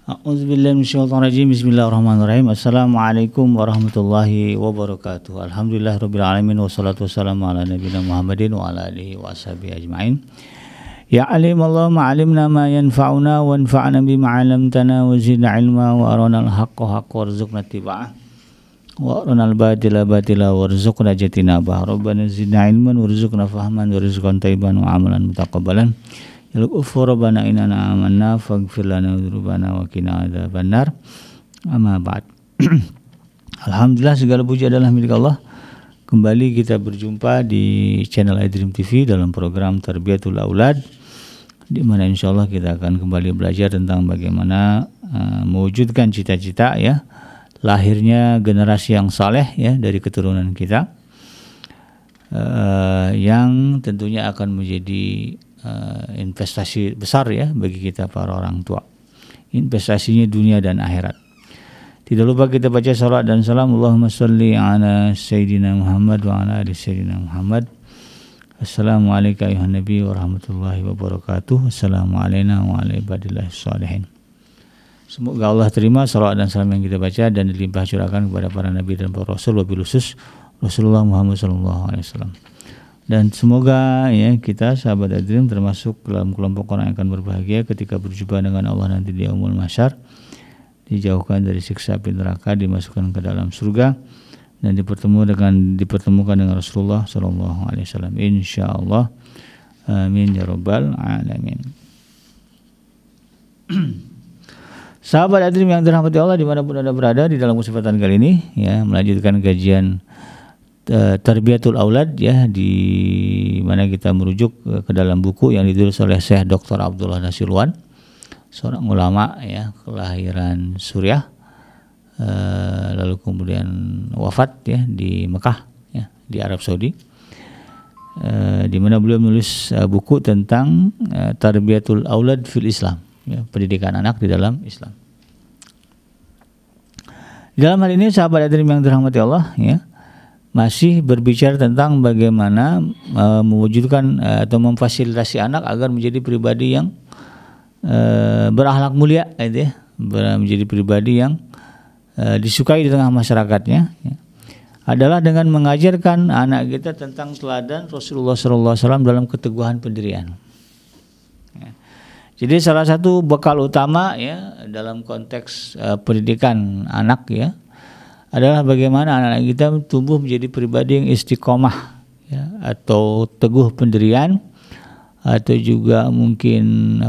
A'udzubillahi minasyaitonirrajim. Bismillahirrahmanirrahim. Assalamualaikum warahmatullahi wabarakatuh. Alhamdulillahirabbil alamin wassalatu wassalamu ala nabiyina Muhammadin wa ala alihi wa ashabihi ajmain. Ya alimallahu ma'alimna ma yanfa'una wa anfa'na bima 'allamtana wa zidna ilma wa aranal haqqa haqqan warzuqna ittiba'ah wa aranal batila batila warzuqna jatinabah. Rabbana zidna ilman warzuqna fahman warzuqna tayyiban wa amalan mutaqabbalan. Rabbana innana amanna faghfir lana dzunubana wa qina adzabannar. Amma ba'd. Alhamdulillah, segala puji adalah milik Allah. Kembali kita berjumpa di channel iDream TV dalam program Tarbiyatul Aulad, di mana insyaallah kita akan kembali belajar tentang bagaimana mewujudkan cita-cita ya, lahirnya generasi yang saleh ya dari keturunan kita, yang tentunya akan menjadi investasi besar ya bagi kita para orang tua. Investasinya dunia dan akhirat. Tidak lupa kita baca salawat dan salam. Allahumma sholli ala sayyidina Muhammad wa ala ali sayyidina Muhammad. Assalamualaikum ayuhan nabi warahmatullahi wabarakatuh. Assalamualaikum wa ala ibadillah sholihin. Semoga Allah terima salawat dan salam yang kita baca dan dilimpah curahkan kepada para nabi dan para rasul, wabil khusus Rasulullah Muhammad sallallahu alaihi wasallam. Dan semoga ya kita sahabat iDream termasuk dalam kelompok orang yang akan berbahagia ketika berjumpa dengan Allah nanti di yaumul mahsyar, dijauhkan dari siksa api neraka, dimasukkan ke dalam surga, dan dipertemukan dengan Rasulullah sallallahu alaihi wasallam insyaallah. Amin ya rabbal alamin. Sahabat iDream yang dirahmati Allah dimanapun Anda berada, di dalam kesempatan kali ini ya melanjutkan kajian Tarbiyatul Aulad ya, di mana kita merujuk ke dalam buku yang ditulis oleh Syekh Dr. Abdullah Nasirwan, seorang ulama ya kelahiran Suriah, lalu kemudian wafat ya di Mekah ya, di Arab Saudi, di mana beliau menulis buku tentang Tarbiyatul Aulad fil Islam ya, pendidikan anak di dalam Islam. Di dalam hal ini sahabat iDream yang dirahmati Allah ya, masih berbicara tentang bagaimana mewujudkan atau memfasilitasi anak agar menjadi pribadi yang berakhlak mulia gitu ya, menjadi pribadi yang disukai di tengah masyarakatnya ya, adalah dengan mengajarkan anak kita tentang teladan Rasulullah SAW dalam keteguhan pendirian ya. Jadi salah satu bekal utama ya dalam konteks pendidikan anak ya adalah bagaimana anak-anak kita tumbuh menjadi pribadi yang istiqomah ya, atau teguh pendirian, atau juga mungkin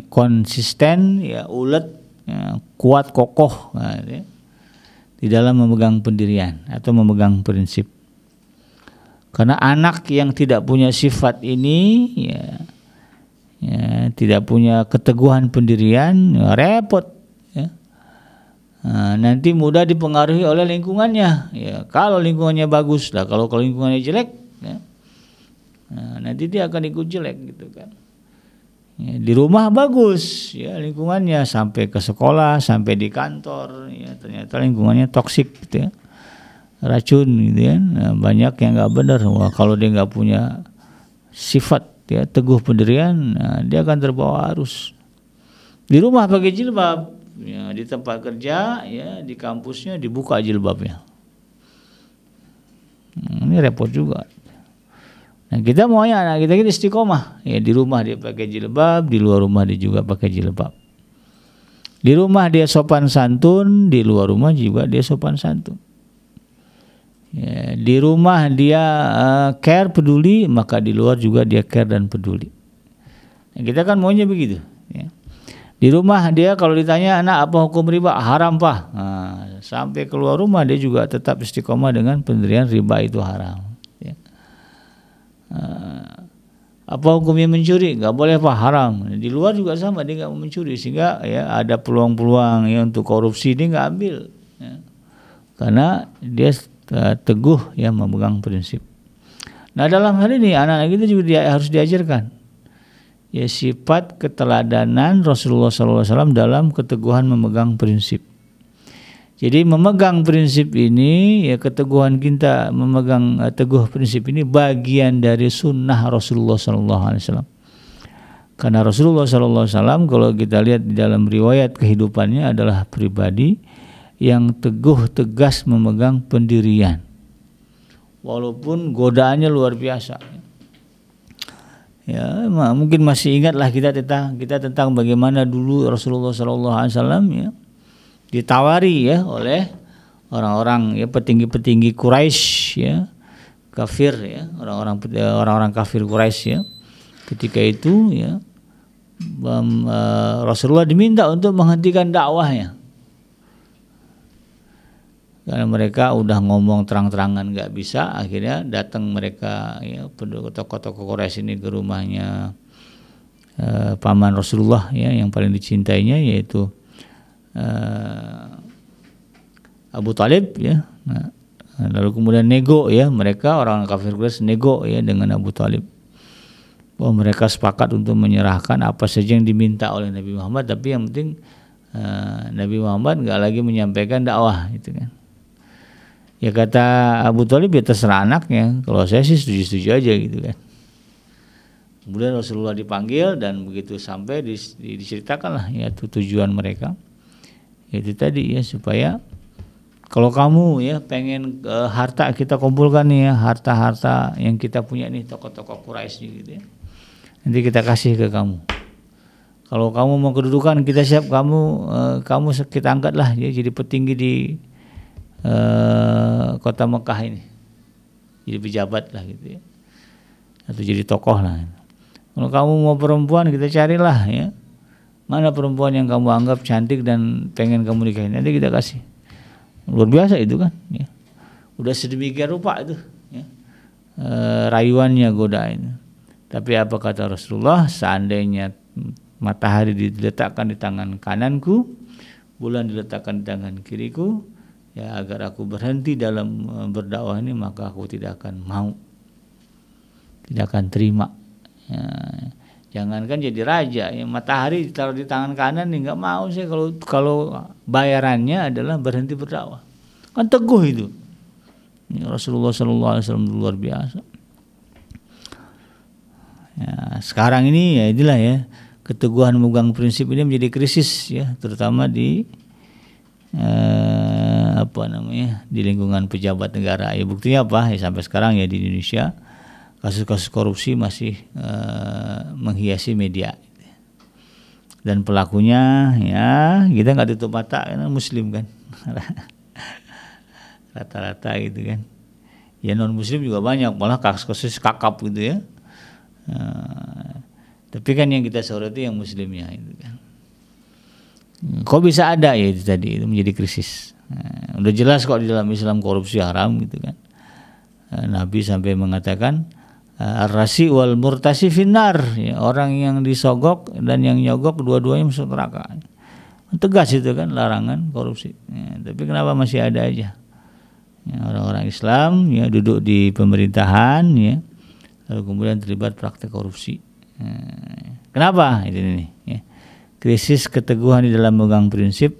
konsisten ya, ulet ya, kuat kokoh ya, di dalam memegang pendirian atau memegang prinsip. Karena anak yang tidak punya sifat ini ya, tidak punya keteguhan pendirian ya, repot. Nanti mudah dipengaruhi oleh lingkungannya ya. Kalau lingkungannya bagus lah, kalau lingkungannya jelek ya, nanti dia akan ikut jelek gitu kan ya. Di rumah bagus ya lingkungannya, sampai ke sekolah, sampai di kantor ya, ternyata lingkungannya toksik gitu ya, racun gitu ya. Banyak yang nggak benar. Wah, kalau dia nggak punya sifat ya teguh pendirian, dia akan terbawa arus. Di rumah pakai jilbab ya, di tempat kerja ya, di kampusnya dibuka jilbabnya. Ini repot juga. Nah, kita maunya anak kita istiqomah ya, di rumah dia pakai jilbab, di luar rumah dia juga pakai jilbab. Di rumah dia sopan santun, di luar rumah juga dia sopan santun ya. Di rumah dia care peduli, maka di luar juga dia care dan peduli. Nah, kita kan maunya begitu ya. Di rumah dia kalau ditanya anak apa hukum riba, haram pak. Nah, sampai keluar rumah dia juga tetap istiqomah dengan pendirian riba itu haram. Ya. Apa hukumnya mencuri? Nggak boleh pak, haram. Di luar juga sama, dia nggak mau mencuri, sehingga ya ada peluang-peluang ya untuk korupsi dia nggak ambil. Ya. Karena dia teguh ya memegang prinsip. Nah, dalam hal ini anak-anak kita juga harus diajarkan ya sifat keteladanan Rasulullah SAW dalam keteguhan memegang prinsip. Jadi memegang prinsip ini ya, keteguhan kita memegang teguh prinsip ini bagian dari sunnah Rasulullah SAW. Karena Rasulullah SAW kalau kita lihat di dalam riwayat kehidupannya adalah pribadi yang teguh tegas memegang pendirian, walaupun godaannya luar biasa. Ya, mungkin masih ingatlah kita tentang bagaimana dulu Rasulullah SAW ya ditawari ya oleh orang-orang ya petinggi-petinggi Quraisy ya, kafir ya, orang-orang kafir Quraisy ya. Ketika itu ya Rasulullah diminta untuk menghentikan dakwahnya karena mereka udah ngomong terang-terangan nggak bisa. Akhirnya datang mereka ya tokoh-tokoh Quraisy ini ke rumahnya paman Rasulullah ya yang paling dicintainya, yaitu Abu Talib ya. Lalu kemudian nego ya, mereka orang kafir Quraisy nego ya dengan Abu Talib. Mereka sepakat untuk menyerahkan apa saja yang diminta oleh Nabi Muhammad, tapi yang penting Nabi Muhammad nggak lagi menyampaikan dakwah gitu kan. Ya kata Abu Thalib, ya terserah anaknya, kalau saya sih setuju-setuju aja gitu kan. Kemudian Rasulullah dipanggil dan begitu sampai diceritakanlah ya tujuan mereka. Itu tadi ya, supaya kalau kamu ya pengen harta kita kumpulkan nih ya, harta-harta yang kita punya nih tokoh-tokoh Quraisy gitu ya, nanti kita kasih ke kamu. Kalau kamu mau kedudukan, kita siap kamu kita angkatlah ya jadi petinggi di kota Mekah ini, jadi pejabat lah gitu ya, atau jadi tokoh lah. Kalau kamu mau perempuan, kita carilah ya mana perempuan yang kamu anggap cantik dan pengen kamu nikahin, nanti kita kasih. Luar biasa itu kan ya. Udah sedemikian rupa itu ya, rayuannya, godaan. Tapi apa kata Rasulullah, seandainya matahari diletakkan di tangan kananku, bulan diletakkan di tangan kiriku ya, agar aku berhenti dalam berdakwah ini, maka aku tidak akan mau, tidak akan terima ya. Jangankan jadi raja ya, matahari ditaruh di tangan kanan nih nggak mau saya kalau bayarannya adalah berhenti berdakwah. Kan teguh itu ya, Rasulullah SAW luar biasa ya. Sekarang ini ya inilah ya, keteguhan memegang prinsip ini menjadi krisis ya, terutama di di lingkungan pejabat negara ya. Buktinya apa ya, sampai sekarang ya di Indonesia kasus-kasus korupsi masih menghiasi media, dan pelakunya ya kita nggak tutup mata karena Muslim kan rata-rata gitu kan ya. Non Muslim juga banyak, malah kasus-kasus kakap gitu ya. Tapi kan yang kita soroti yang Muslimnya itu kan. Kok bisa ada ya, itu tadi itu menjadi krisis. Udah jelas kok di dalam Islam korupsi haram gitu kan. Nabi sampai mengatakan ar-rasi wal murtasi finnar ya, orang yang disogok dan yang nyogok dua-duanya masuk neraka. Tegas itu kan larangan korupsi ya, tapi kenapa masih ada aja ya, orang-orang Islam ya duduk di pemerintahan ya, lalu kemudian terlibat praktek korupsi. Kenapa? Itu nih ya. Krisis keteguhan di dalam memegang prinsip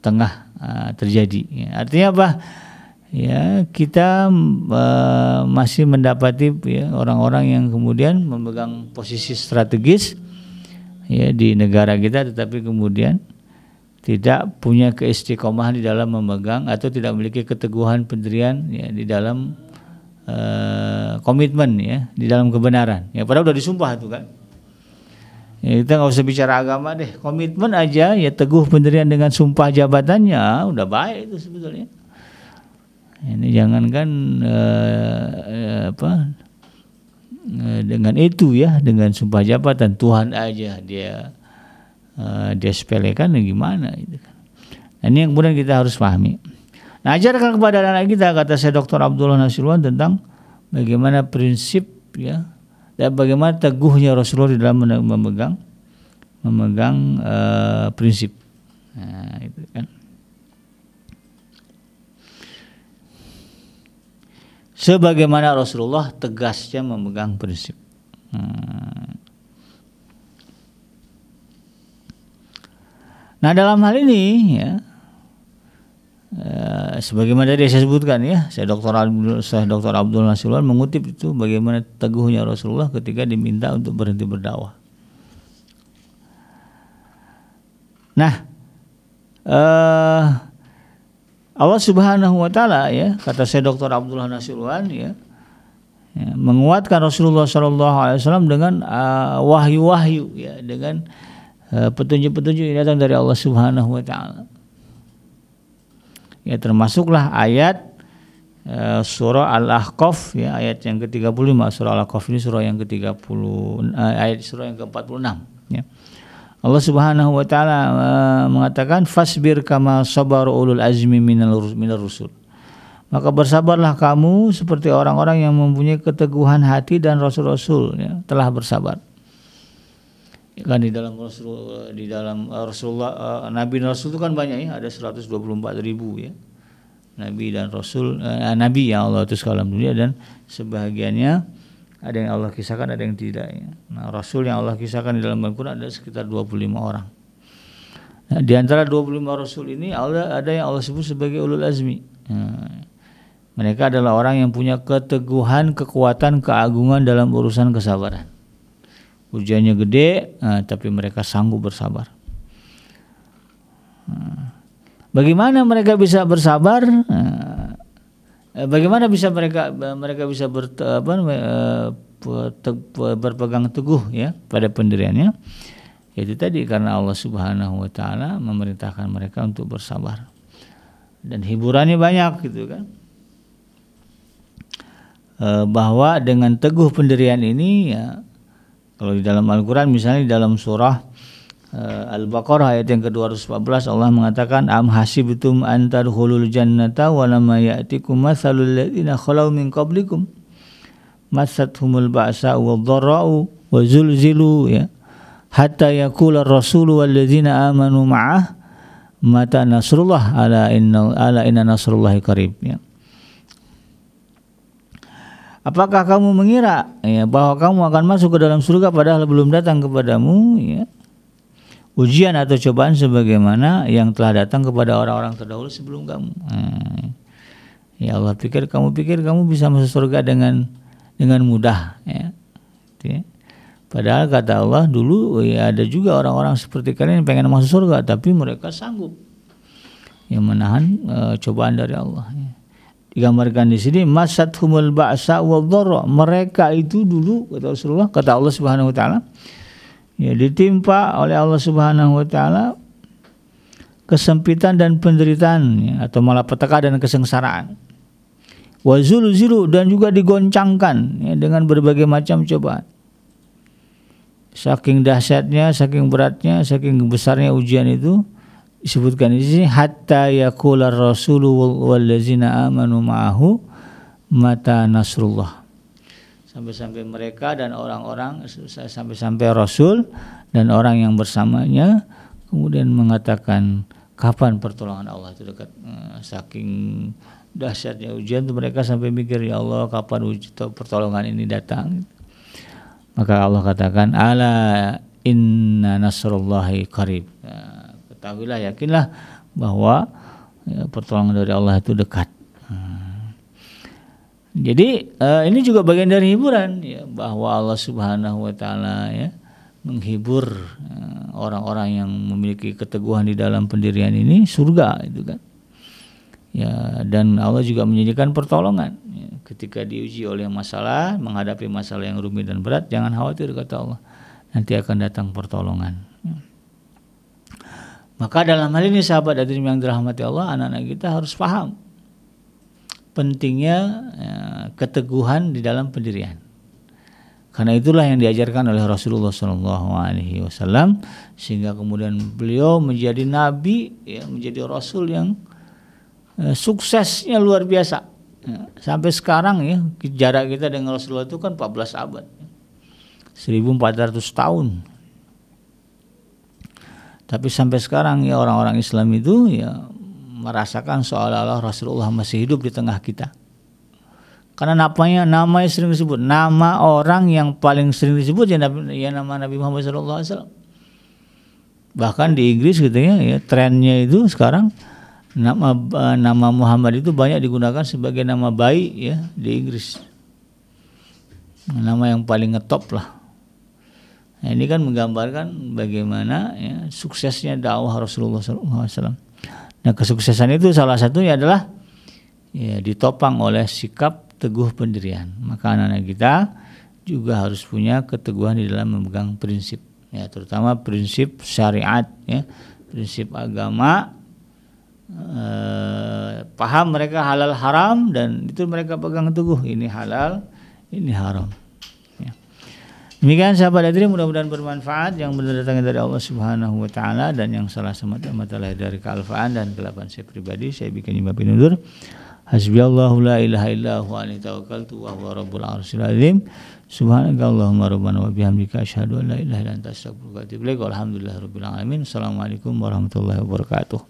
tengah terjadi ya. Artinya apa? Ya, kita masih mendapati ya, orang-orang yang kemudian memegang posisi strategis ya di negara kita, tetapi kemudian tidak punya keistiqomahan di dalam memegang atau tidak memiliki keteguhan pendirian ya di dalam komitmen ya di dalam kebenaran. Ya padahal udah disumpah itu kan. Ya, kita nggak usah bicara agama deh, komitmen aja ya, teguh pendirian dengan sumpah jabatannya udah baik itu sebetulnya. Ini jangankan dengan itu ya, dengan sumpah jabatan Tuhan aja dia sepelekan, gimana itu kan. Nah, ini yang kemudian kita harus pahami. Nah, ajarkan kepada anak kita, kata saya Dr. Abdullah Nasirwan, tentang bagaimana prinsip ya dan bagaimana teguhnya Rasulullah di dalam memegang prinsip. Nah, itu kan. Sebagaimana Rasulullah tegasnya memegang prinsip. Nah dalam hal ini ya, Sebagaimana tadi saya sebutkan ya, Syekh Dr. Abdul Nasuruan mengutip itu bagaimana teguhnya Rasulullah ketika diminta untuk berhenti berdakwah. Nah, Allah Subhanahu wa taala ya, kata Syekh Dr. Abdul Nasuruan ya, menguatkan Rasulullah SAW dengan wahyu-wahyu ya, dengan petunjuk-petunjuk yang datang dari Allah Subhanahu wa taala. Ya, termasuklah ayat surah Al-Ahqaf ya, ayat yang ke-35. Surah Al-Ahqaf ini surah yang ke-30, ayat surah yang ke-46 ya. Allah Subhanahu wa taala mengatakan fasbir kama sabaru ulul azmi minar rusul. Maka bersabarlah kamu seperti orang-orang yang mempunyai keteguhan hati dan rasul-rasul ya, telah bersabar. Kan di dalam Rasulullah Nabi dan Rasul itu kan banyak ya, ada 124.000 ya Nabi dan Rasul, Nabi yang Allah utus ke alam dunia, dan sebahagiannya ada yang Allah kisahkan, ada yang tidak ya. Nah, Rasul yang Allah kisahkan di dalam Al-Quran ada sekitar 25 orang. Nah, di antara 25 Rasul ini ada yang Allah sebut sebagai ulul azmi. Nah, mereka adalah orang yang punya keteguhan, kekuatan, keagungan dalam urusan kesabaran. Ujiannya gede, tapi mereka sanggup bersabar. Bagaimana mereka bisa bersabar? Bagaimana bisa mereka bisa berpegang teguh ya pada pendiriannya? Yaitu tadi karena Allah Subhanahu wa taala memerintahkan mereka untuk bersabar. Dan hiburannya banyak gitu kan. Bahwa dengan teguh pendirian ini ya, kalau di dalam Al-Quran misalnya di dalam surah Al-Baqarah ayat yang ke-214 Allah mengatakan am hasibtum an tadkhulul jannata wa lam ya'tikum mathalul ladzina khalau min qablikum massathumul ba'sa wadh-dharra'u wa zulzilu ya hatta yaqula ar-rasulu wal ladzina amanu ma'ah mata nasrullah ala inna nasrullahi qarib ya. Apakah kamu mengira ya, bahwa kamu akan masuk ke dalam surga padahal belum datang kepadamu ya, ujian atau cobaan sebagaimana yang telah datang kepada orang-orang terdahulu sebelum kamu? Ya Allah pikir kamu bisa masuk surga dengan mudah ya. Padahal kata Allah dulu ya ada juga orang-orang seperti kalian yang pengen masuk surga tapi mereka sanggup yang menahan cobaan dari Allah ya. Digambarkan di sini masathumul ba'sa wadh-dharra, mereka itu dulu kata Rasulullah, kata Allah Subhanahu wa taala ya, ditimpa oleh Allah Subhanahu wa taala kesempitan dan penderitaan ya, atau malapetaka dan kesengsaraan. Wa zulzilu, dan juga digoncangkan ya, dengan berbagai macam cobaan. Saking dahsyatnya, saking beratnya, saking besarnya ujian itu, disebutkan di sini hatta yaqula ar-rasulu wallazina amanu ma'ahu mata nasrullah. Sampai-sampai mereka dan orang-orang, sampai-sampai Rasul dan orang yang bersamanya kemudian mengatakan kapan pertolongan Allah itu dekat. Saking dahsyatnya ujian itu mereka sampai mikir ya Allah kapan pertolongan ini datang. Maka Allah katakan ala inna nasrullahi qarib. Ketahuilah, yakinlah bahwa ya, pertolongan dari Allah itu dekat. Jadi ini juga bagian dari hiburan ya, bahwa Allah Subhanahu wa taala ya menghibur orang-orang yang memiliki keteguhan di dalam pendirian ini surga itu kan. Ya, dan Allah juga menjanjikan pertolongan ya, ketika diuji oleh masalah, menghadapi masalah yang rumit dan berat, jangan khawatir kata Allah. Nanti akan datang pertolongan. Maka dalam hal ini sahabat hadirin yang dirahmati Allah, anak-anak kita harus paham pentingnya keteguhan di dalam pendirian. Karena itulah yang diajarkan oleh Rasulullah SAW, sehingga kemudian beliau menjadi nabi, ya, menjadi rasul yang suksesnya luar biasa. Sampai sekarang ya, jarak kita dengan Rasulullah itu kan 14 abad, 1400 tahun. Tapi sampai sekarang ya orang-orang Islam itu ya merasakan seolah-olah Rasulullah masih hidup di tengah kita. Karena namanya sering disebut, nama orang yang paling sering disebut ya nama Nabi Muhammad SAW. Bahkan di Inggris gitu ya trennya itu sekarang Nama Muhammad itu banyak digunakan sebagai nama bayi ya di Inggris. Nama yang paling ngetop lah. Nah, ini kan menggambarkan bagaimana ya, suksesnya dakwah Rasulullah SAW. Nah, kesuksesan itu salah satunya adalah ya, ditopang oleh sikap teguh pendirian. Maka anak-anak kita juga harus punya keteguhan di dalam memegang prinsip, ya, terutama prinsip syariat, ya, prinsip agama. Paham mereka halal haram dan itu mereka pegang teguh, ini halal, ini haram. Ya. Demikian sahabat hadirin, mudah-mudahan bermanfaat, yang benar datangnya dari Allah Subhanahu wa taala dan yang salah semata-mata lahir dari kealfaan dan kelapan saya pribadi. Saya bikin imam penutur. Hasbiyallahu la ilaha illa huwa alaihi tawakkaltu wa huwa rabbul arsyil azim. Subhanakallahumma rabbana wa bihamdika asyhadu an la ilaha illa anta astaghfiruka wa atubu ilaik. Walhamdulillahirabbil alamin. Assalamualaikum warahmatullahi wabarakatuh.